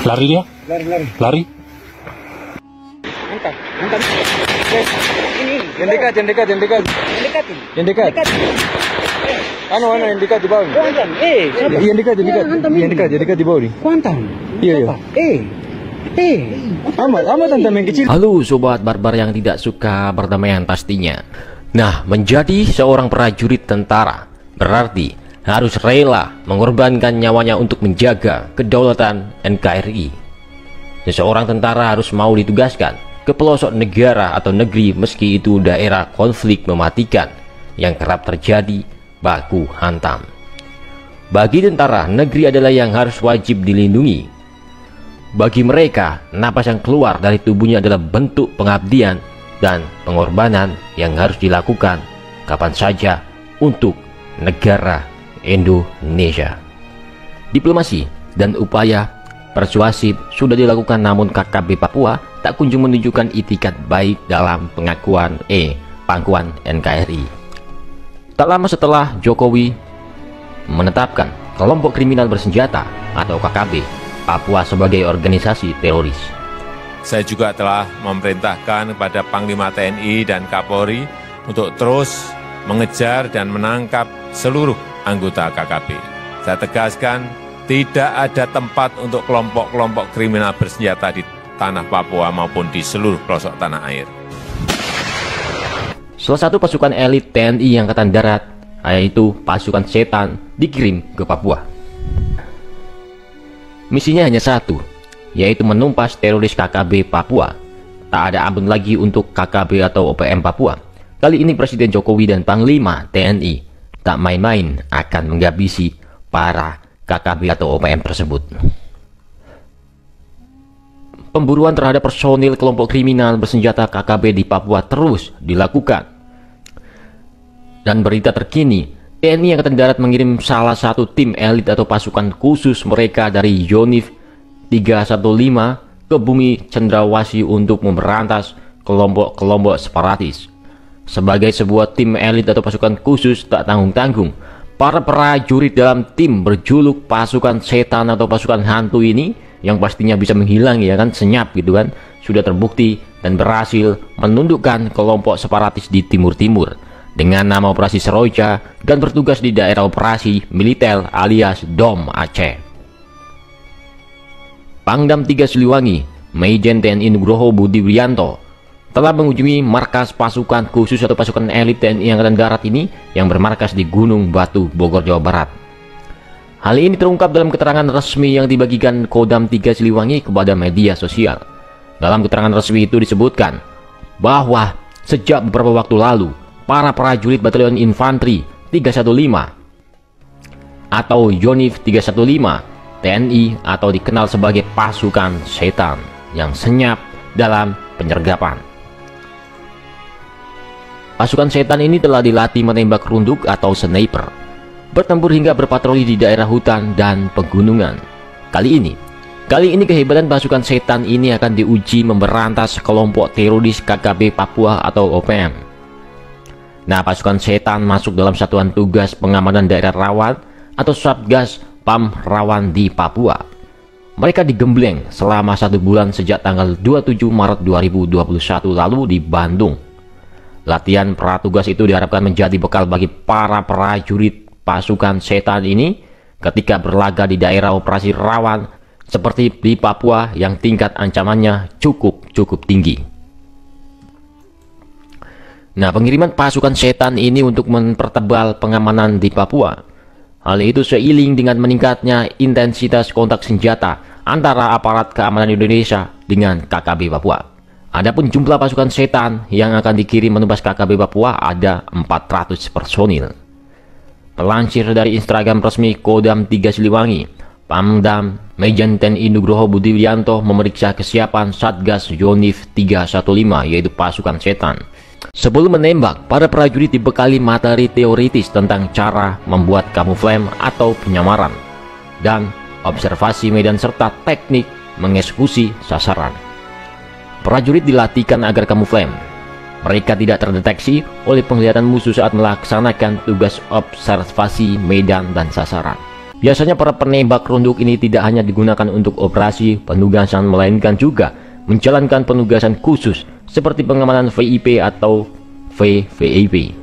Lari dia? Lari? Angkat. Ini. Yang dekat. Yang dekat. Anu yang dekat di bawah. Yang dekat di bawah nih. Kuantan. Iya. Amat tentang yang kecil. Halo sobat barbar yang tidak suka perdamaian pastinya. Nah, menjadi seorang prajurit tentara berarti harus rela mengorbankan nyawanya untuk menjaga kedaulatan NKRI. Seseorang tentara harus mau ditugaskan ke pelosok negara atau negeri meski itu daerah konflik mematikan yang kerap terjadi baku hantam. Bagi tentara, negeri adalah yang harus wajib dilindungi. Bagi mereka, napas yang keluar dari tubuhnya adalah bentuk pengabdian dan pengorbanan yang harus dilakukan kapan saja untuk negara Indonesia. Diplomasi dan upaya persuasif sudah dilakukan, namun KKB Papua tak kunjung menunjukkan itikat baik dalam pangkuan NKRI. Tak lama setelah Jokowi menetapkan kelompok kriminal bersenjata atau KKB Papua sebagai organisasi teroris, saya juga telah memerintahkan kepada Panglima TNI dan Kapolri untuk terus mengejar dan menangkap seluruh anggota KKB. Saya tegaskan, tidak ada tempat untuk kelompok-kelompok kriminal bersenjata di tanah Papua maupun di seluruh pelosok tanah air. Salah satu pasukan elit TNI Angkatan Darat, yaitu pasukan setan, dikirim ke Papua. Misinya hanya satu, yaitu menumpas teroris KKB Papua. Tak ada ampun lagi untuk KKB atau OPM Papua. Kali ini Presiden Jokowi dan Panglima TNI tak main-main akan menghabisi para KKB atau OPM tersebut. Pemburuan terhadap personil kelompok kriminal bersenjata KKB di Papua terus dilakukan. Dan berita terkini, TNI Angkatan Darat mengirim salah satu tim elit atau pasukan khusus mereka dari Yonif 315 ke bumi Cendrawasih untuk memberantas kelompok-kelompok separatis. Sebagai sebuah tim elit atau pasukan khusus tak tanggung-tanggung, para prajurit dalam tim berjuluk pasukan setan atau pasukan hantu ini, yang pastinya bisa menghilang ya kan, senyap gitu kan, sudah terbukti dan berhasil menundukkan kelompok separatis di timur-timur dengan nama Operasi Seroja dan bertugas di daerah operasi militer alias DOM Aceh. Pangdam 3 Siliwangi, Majen TNI Nugroho Budi Wianto telah mengunjungi markas pasukan khusus atau pasukan elit TNI Angkatan Darat ini yang bermarkas di Gunung Batu, Bogor, Jawa Barat. Hal ini terungkap dalam keterangan resmi yang dibagikan Kodam 3 Siliwangi kepada media sosial. Dalam keterangan resmi itu disebutkan bahwa sejak beberapa waktu lalu, para prajurit Batalion Infanteri 315 atau Yonif 315 TNI atau dikenal sebagai pasukan setan yang senyap dalam penyergapan. Pasukan setan ini telah dilatih menembak runduk atau sniper, bertempur hingga berpatroli di daerah hutan dan pegunungan. Kali ini kehebatan pasukan setan ini akan diuji memberantas kelompok teroris KKB Papua atau OPM. Nah, pasukan setan masuk dalam Satuan Tugas Pengamanan Daerah Rawan atau Satgas PAM Rawan di Papua. Mereka digembleng selama 1 bulan sejak tanggal 27 Maret 2021 lalu di Bandung. Latihan pratugas itu diharapkan menjadi bekal bagi para prajurit pasukan setan ini ketika berlaga di daerah operasi rawan seperti di Papua yang tingkat ancamannya cukup tinggi. Nah, pengiriman pasukan setan ini untuk mempertebal pengamanan di Papua. Hal itu seiring dengan meningkatnya intensitas kontak senjata antara aparat keamanan Indonesia dengan KKB Papua. Adapun jumlah pasukan setan yang akan dikirim menumpas KKB Papua ada 400 personil. Pelansir dari Instagram resmi Kodam 3 Siliwangi, Pangdam Majen TNI Nugroho Budi Wianto memeriksa kesiapan Satgas Yonif 315 yaitu pasukan setan. Sebelum menembak, para prajurit dibekali materi teoritis tentang cara membuat kamuflase atau penyamaran dan observasi medan serta teknik mengeksekusi sasaran. Prajurit dilatihkan agar kamuflase mereka tidak terdeteksi oleh penglihatan musuh saat melaksanakan tugas observasi medan dan sasaran. Biasanya para penembak runduk ini tidak hanya digunakan untuk operasi penugasan, melainkan juga menjalankan penugasan khusus seperti pengamanan VIP atau VVIP.